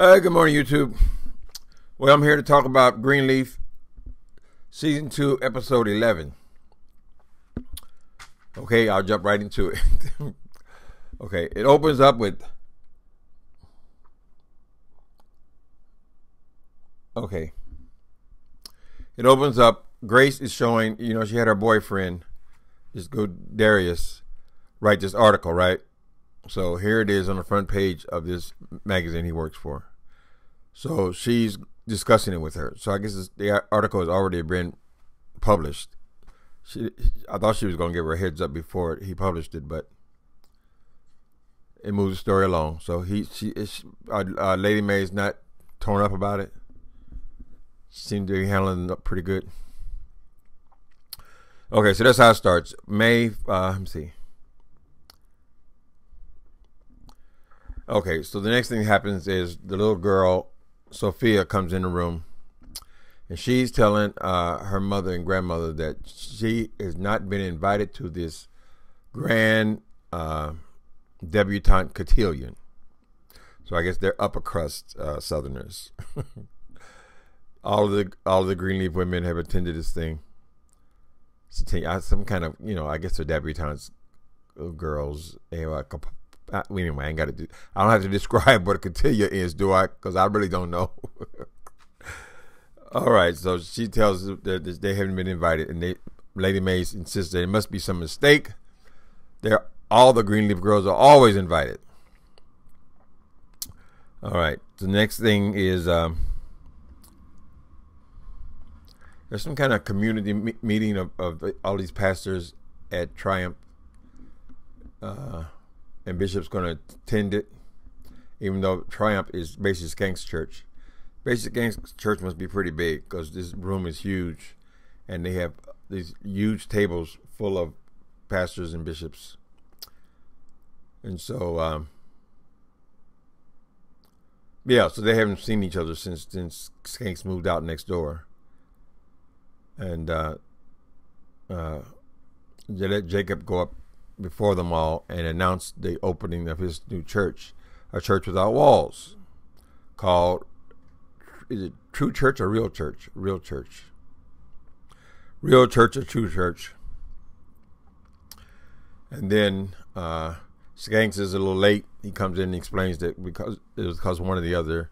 Good morning, YouTube. Well, I'm here to talk about Greenleaf, Season 2, Episode 11. Okay, I'll jump right into it. Okay, it opens up with... Okay. It opens up, Grace is showing, she had her boyfriend, this good Darius, write this article, right? So here it is on the front page of this magazine he works for. So she's discussing it with her. So I guess the article has already been published. I thought she was going to give her a heads up before he published it, but it moves the story along. So Lady Mae's not torn up about it. She seemed to be handling it up pretty good. Okay, so that's how it starts. Mae, let me see. Okay, so the next thing that happens is the little girl, Sophia, comes in the room, and she's telling her mother and grandmother that she has not been invited to this grand debutante cotillion. So I guess they're upper crust Southerners. all of the Greenleaf women have attended this thing. Some kind of, I guess they're debutantes, girls. Anyway, I ain't got to I don't have to describe what a cotillion is, do I? Because I really don't know. All right, so she tells them that they haven't been invited, and Lady Mae insists that it must be some mistake. All the Greenleaf girls are always invited. All right, the next thing is there's some kind of community meeting of all these pastors at Triumph. And Bishop's going to attend it, even though Triumph is Bassy Skank's church. Bassy Skank's church must be pretty big because this room is huge, and they have these huge tables full of pastors and bishops. And so, so they haven't seen each other since Skanks moved out next door. And they let Jacob go up before them all and announced the opening of his new church, a church without walls, called, is it True Church or Real Church? Real Church. Real Church or True Church. And then Skanks is a little late. He comes in and explains that it was because one of the other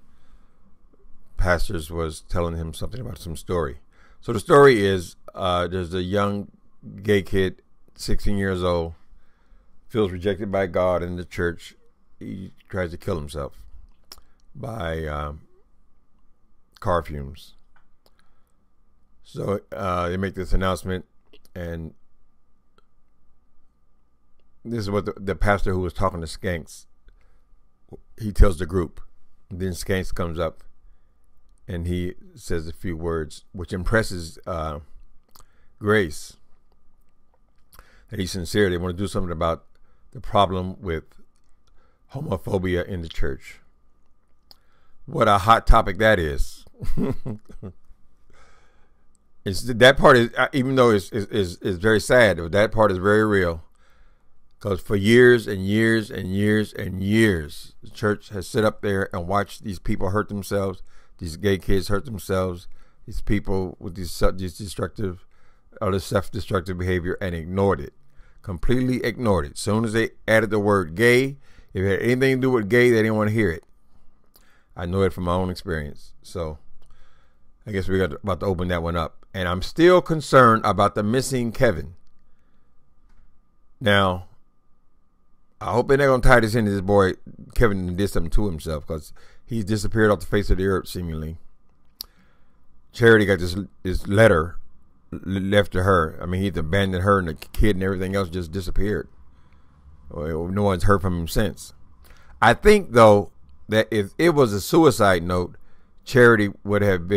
pastors was telling him something about some story. So the story is there's a young gay kid, 16 years old, feels rejected by God in the church. He tries to kill himself by car fumes. So they make this announcement, and this is what the pastor who was talking to Skanks, he tells the group. And then Skanks comes up, and he says a few words, which impresses Grace, that he's sincere. They want to do something about the problem with homophobia in the church. What a hot topic that is. That part is, even though it's very sad, that part is very real. Because for years and years and years and years, the church has sit up there and watched these people hurt themselves, these gay kids hurt themselves, these people with these self-destructive behavior, and ignored it. Completely ignored it. As soon as they added the word gay, if it had anything to do with gay, they didn't want to hear it. I know it from my own experience. So I guess we're about to open that one up. And I'm still concerned about the missing Kevin. Now, I hope they're not going to tie this into this boy Kevin and did something to himself, because he's disappeared off the face of the earth, seemingly. Charity got this letter left to her. I mean, he'd abandoned her, and the kid and everything else just disappeared. No one's heard from him since. I think, though, that if it was a suicide note, Charity would have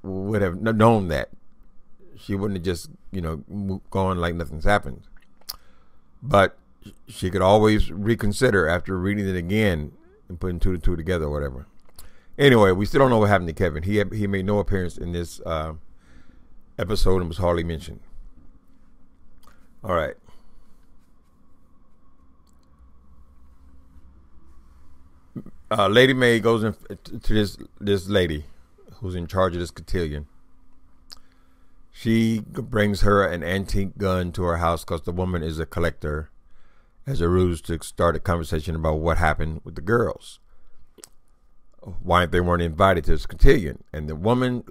known that. She wouldn't have just, gone like nothing's happened. But she could always reconsider after reading it again and putting two and two together or whatever. Anyway, we still don't know what happened to Kevin. He made no appearance in this episode and was hardly mentioned. All right. Lady Mae goes in to this lady who's in charge of this cotillion. She brings her an antique gun to her house because the woman is a collector, as a ruse to start a conversation about what happened with the girls. Why they weren't invited to this cotillion. And the woman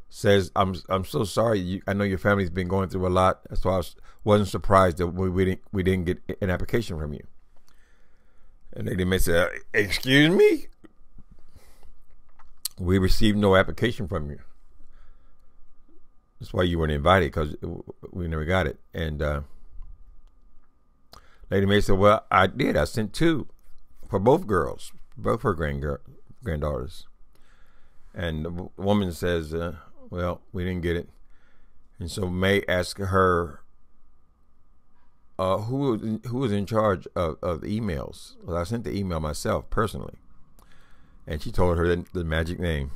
says, I'm so sorry. I know your family's been going through a lot. That's why I wasn't surprised that we didn't get an application from you. And Lady Mae said, excuse me? We received no application from you. That's why you weren't invited, because we never got it. And Lady Mae said, well, I did. I sent 2 for both girls, both her granddaughters. And the woman says, well, we didn't get it. And so Mae asked her, who was in charge of the emails? Well, I sent the email myself personally. And she told her the magic name.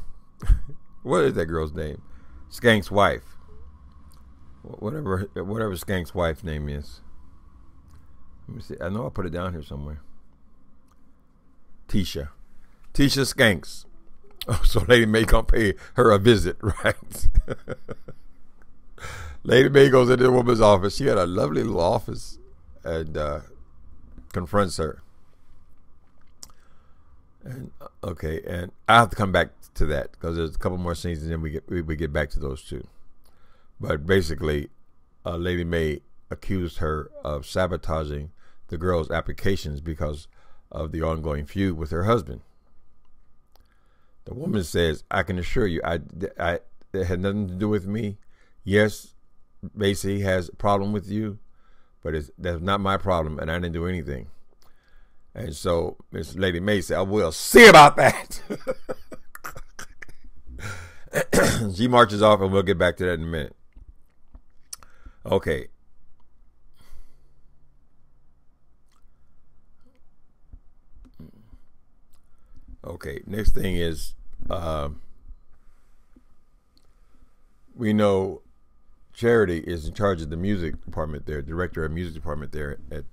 What is that girl's name? Skank's wife. Whatever Skank's wife's name is. Let me see. I know I put it down here somewhere. Tisha Skanks. Oh, so Lady Mae gonna pay her a visit, right? Lady Mae goes into the woman's office. She had a lovely little office, and confronts her. And okay, and I have to come back to that because there's a couple more scenes, and then we get back to those 2. But basically, Lady Mae accused her of sabotaging the girls' applications because of the ongoing feud with her husband. The woman says, I can assure you, it had nothing to do with me. Yes, Bassy has a problem with you, but that's not my problem, and I didn't do anything. And so Miss Lady Mae said, I will see about that. She marches off, and we'll get back to that in a minute. Okay. Okay, next thing is, we know Charity is in charge of the music department there, director of music department there at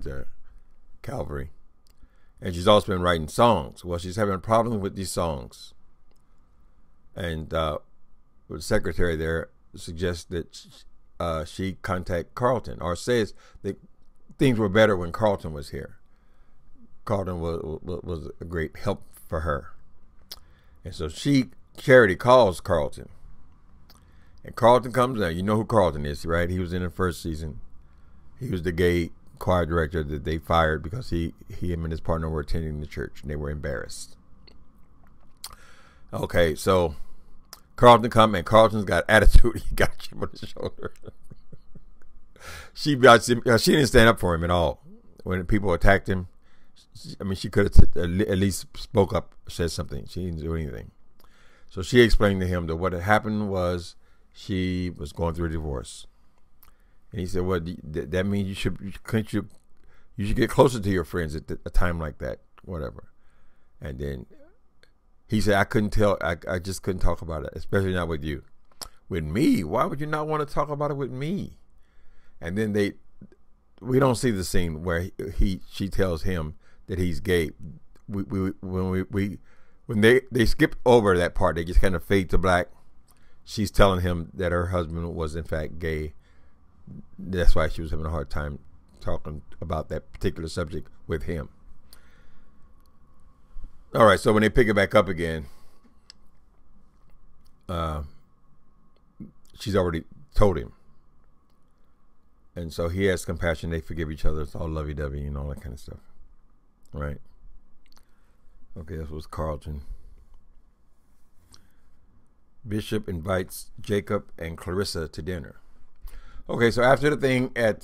Calvary. And she's also been writing songs. Well, she's having a problem with these songs. And the secretary there suggests that she contact Carlton, or says that things were better when Carlton was here. Carlton was a great help for her. And so Charity calls Carlton. And Carlton comes down. You know who Carlton is, right? He was in the first season. He was the gay choir director that they fired because him and his partner were attending the church, and they were embarrassed. Okay, so Carlton come, and Carlton's got attitude. He got chip on his shoulder. She didn't stand up for him at all. When people attacked him, she could have at least spoke up, said something. She didn't do anything. So she explained to him that what had happened was she was going through a divorce. And he said, well, that means you should get closer to your friends at a time like that, whatever. And then he said, I just couldn't talk about it, especially not with you. With me? Why would you not want to talk about it with me? And then we don't see the scene where she tells him that he's gay. When they skip over that part, they just kind of fade to black. She's telling him that her husband was in fact gay. That's why she was having a hard time talking about that particular subject with him. All right, so when they pick it back up again, she's already told him. And so he has compassion. They forgive each other. It's all lovey-dovey and all that kind of stuff. Right? Okay, this was Carlton. Bishop invites Jacob and Clarissa to dinner. Okay, so after the thing at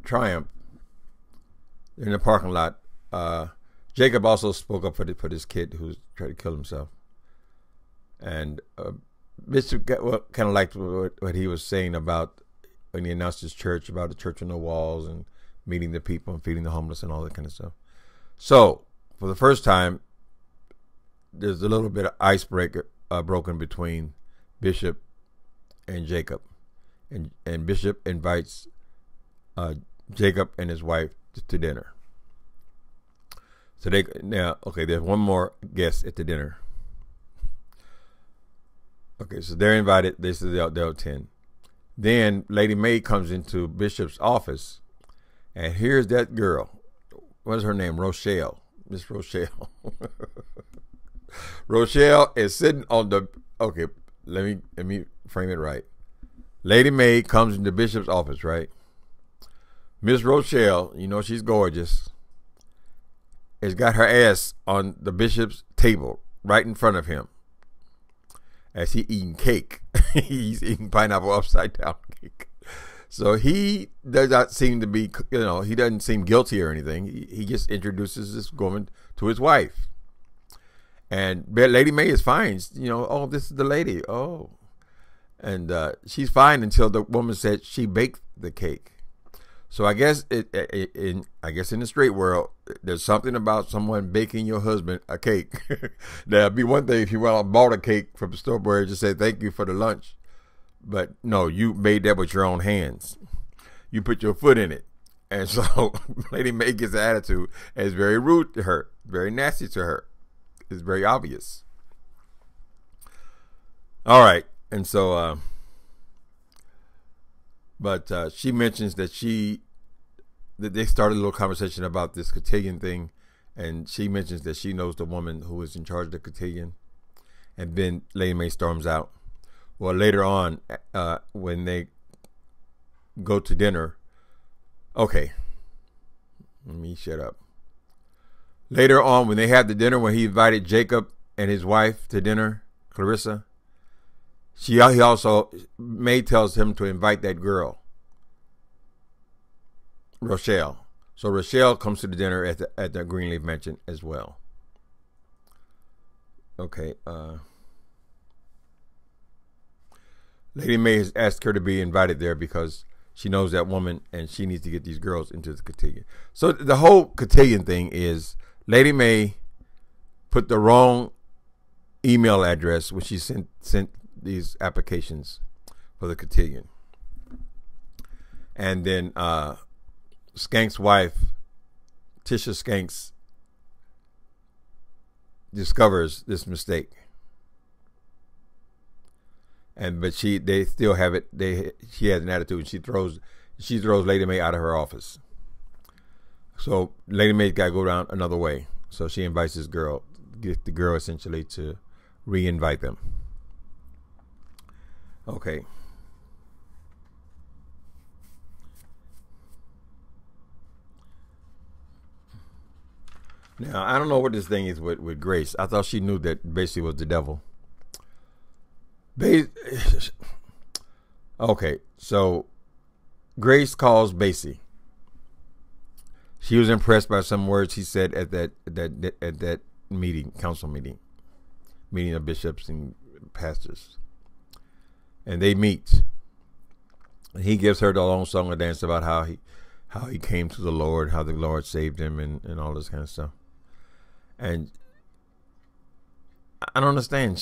Triumph, in the parking lot, Jacob also spoke up for this kid who's trying to kill himself. And Bishop kind of liked what he was saying about when he announced his church, about the church on the walls and meeting the people and feeding the homeless and all that kind of stuff. So, for the first time, there's a little bit of icebreaker broken between Bishop and Jacob. And Bishop invites Jacob and his wife to dinner. So there's one more guest at the dinner. Okay, so they're invited. They'll attend. Then Lady Mae comes into Bishop's office, and here's that girl. What is her name? Rochelle. Miss Rochelle. Rochelle is sitting on the. Okay, let me frame it right. Lady Mae comes into Bishop's office, right? Miss Rochelle, you know she's gorgeous, has got her ass on the Bishop's table right in front of him as he eating cake. He's eating pineapple upside down cake. So he does not seem to be, he doesn't seem guilty or anything. He just introduces this woman to his wife. And Lady Mae is fine. Oh, this is the lady. Oh. And she's fine until the woman said she baked the cake. So I guess in the straight world, there's something about someone baking your husband a cake. That'd be one thing if you went out and bought a cake from the store where it just said thank you for the lunch. But no, you made that with your own hands. You put your foot in it. And so Lady Mae gets an attitude and is very rude to her, very nasty to her. It's very obvious. All right. And so, she mentions that they started a little conversation about this cotillion thing. And she mentions that she knows the woman who is in charge of the cotillion. And then Lady Mae storms out. Well, later on, when they go to dinner, okay, let me shut up. Later on, when they had the dinner, when he invited Jacob and his wife to dinner, Clarissa, Mae tells him to invite that girl, Rochelle. So Rochelle comes to the dinner at the Greenleaf mansion as well. Okay. Lady Mae has asked her to be invited there because she knows that woman and she needs to get these girls into the cotillion. So the whole cotillion thing is Lady Mae put the wrong email address when she sent these applications for the cotillion. And then Skank's wife, Tisha Skanks, discovers this mistake. But they still have it. She has an attitude, and she throws Lady Mae out of her office. So Lady Mae's got to go down another way. So she invites this girl, get the girl essentially to re-invite them. Okay. Now I don't know what this thing is with Grace. I thought she knew that Bassy was the devil. Okay, so Grace calls Bassy. She was impressed by some words he said at that council meeting of bishops and pastors, and they meet. And he gives her the long song and dance about how he came to the Lord, how the Lord saved him, and all this kind of stuff. And I don't understand.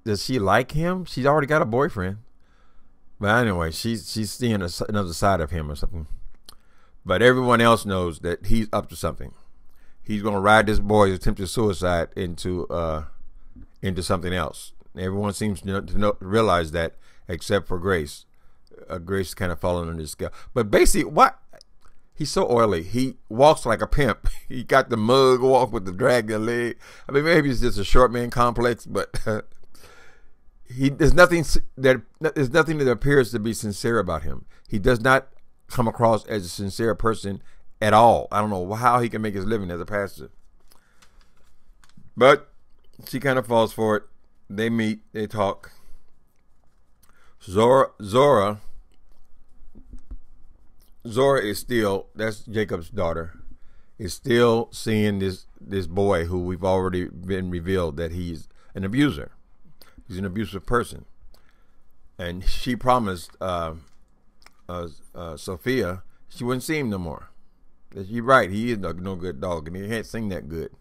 Does she like him? She's already got a boyfriend. But anyway, she's seeing another side of him or something. But everyone else knows that he's up to something. He's going to ride this boy's attempted suicide into something else. Everyone seems to realize that, except for Grace. Grace kind of falling under the scale. But basically, what? He's so oily. He walks like a pimp. He got the mug walk with the dragon leg. I mean, maybe it's just a short man complex, but there's nothing that appears to be sincere about him. He does not come across as a sincere person at all. I don't know how he can make his living as a pastor. But she kind of falls for it. They meet. They talk. Zora is still, that's Jacob's daughter, is still seeing this boy who we've already been revealed that he's an abuser. He's an abusive person. And she promised Sophia she wouldn't see him no more. You're right, he is no good dog, and he can't sing that good.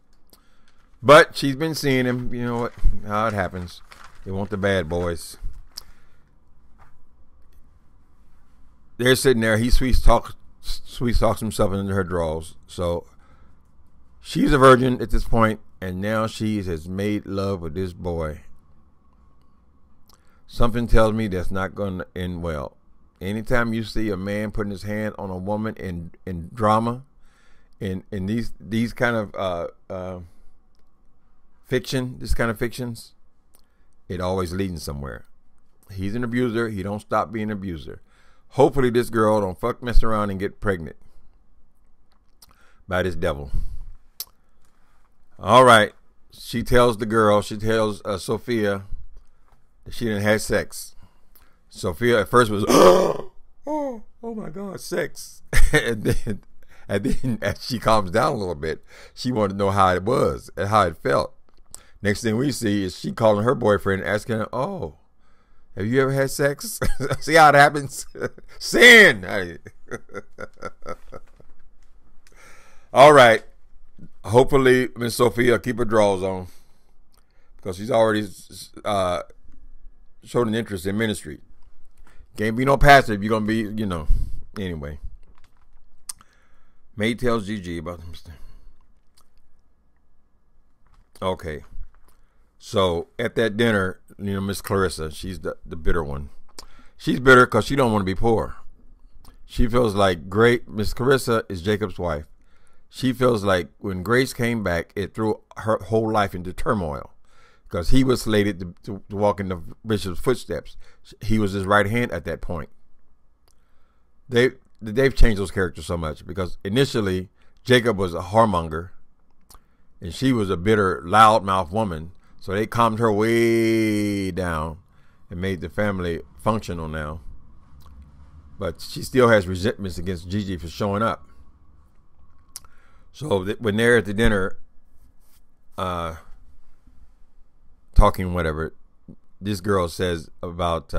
But she's been seeing him, you know what, how it happens. They want the bad boys. They're sitting there. He sweet talks himself into her drawers. So She's a virgin at this point, and now she has made love with this boy. Something tells me that's not going to end well. Anytime you see a man putting his hand on a woman in drama, in these kind of fiction, this kind of fictions, it always leading somewhere. He's an abuser. He don't stop being an abuser. Hopefully this girl don't mess around and get pregnant by this devil. All right. She tells Sophia that she didn't have sex. Sophia at first was, oh my God, sex. and then as she calms down a little bit, she wanted to know how it was and how it felt. Next thing we see is she calling her boyfriend, asking him, oh, have you ever had sex? See how it happens? Sin. All right. Hopefully, Miss Sophia keep her drawers on, because she's already showed an interest in ministry. Can't be no pastor if you're going to be, Anyway. Maid tells Gigi about them. Okay. So, at that dinner, Miss Clarissa, she's the bitter one. She's bitter because she don't want to be poor. She feels like Miss Clarissa is Jacob's wife. She feels like when Grace came back, it threw her whole life into turmoil, because he was slated to walk in the bishop's footsteps. He was his right hand at that point. They've changed those characters so much, because initially Jacob was a whoremonger and she was a bitter, loudmouth woman. So they calmed her way down and made the family functional now. But she still has resentments against Gigi for showing up. So when they're at the dinner, talking whatever, this girl says about,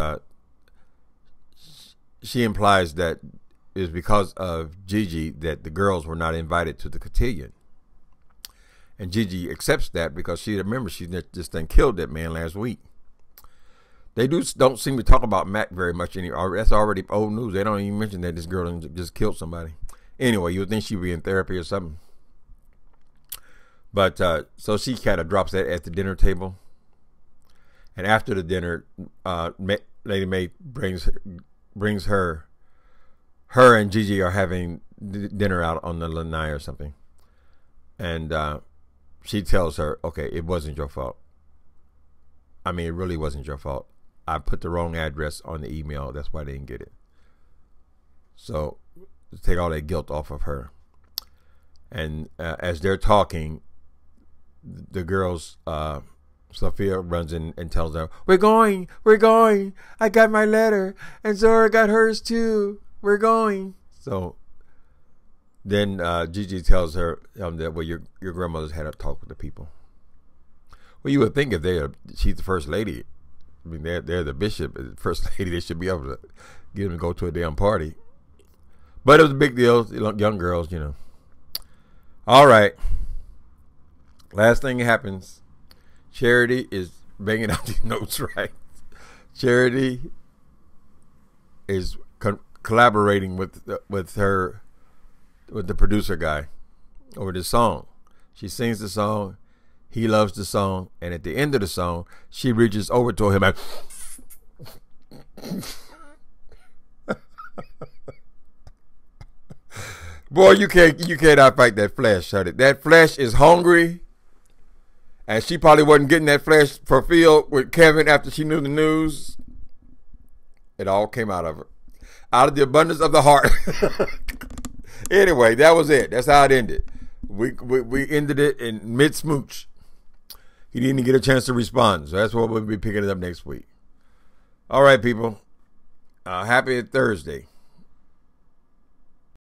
she implies that it's because of Gigi that the girls were not invited to the cotillion. And Gigi accepts that because she just done killed that man last week. They don't seem to talk about Mac very much anymore. That's already old news. They don't even mention that this girl just killed somebody. Anyway, you would think she'd be in therapy or something. But so she kind of drops that at the dinner table. And after the dinner, Lady Mae brings her and Gigi are having dinner out on the lanai or something. And she tells her, okay, it wasn't your fault. I mean, it really wasn't your fault. I put the wrong address on the email. That's why they didn't get it. So take all that guilt off of her. And as they're talking, the girls, Sophia runs in and tells them, we're going. I got my letter. And Zora got hers too. We're going. So then Gigi tells her that, well, your grandmother's had a talk with the people. Well, you would think if she's the first lady, I mean, they're the bishop, first lady, they should be able to get them to go to a damn party. But it was a big deal, young girls, All right. Last thing her Charity is banging out these notes, right? Charity is collaborating with the producer guy over this song. She sings the song. He loves the song, and at the end of the song, she reaches over to him and boy, you cannot fight that flesh, honey. That flesh is hungry, and she probably wasn't getting that flesh fulfilled with Kevin after she knew the news. It all came out of her, out of the abundance of the heart. Anyway, that was it. That's how it ended. We ended it in mid smooch. He didn't get a chance to respond, so that's what we'll be picking it up next week. All right, people. Happy Thursday.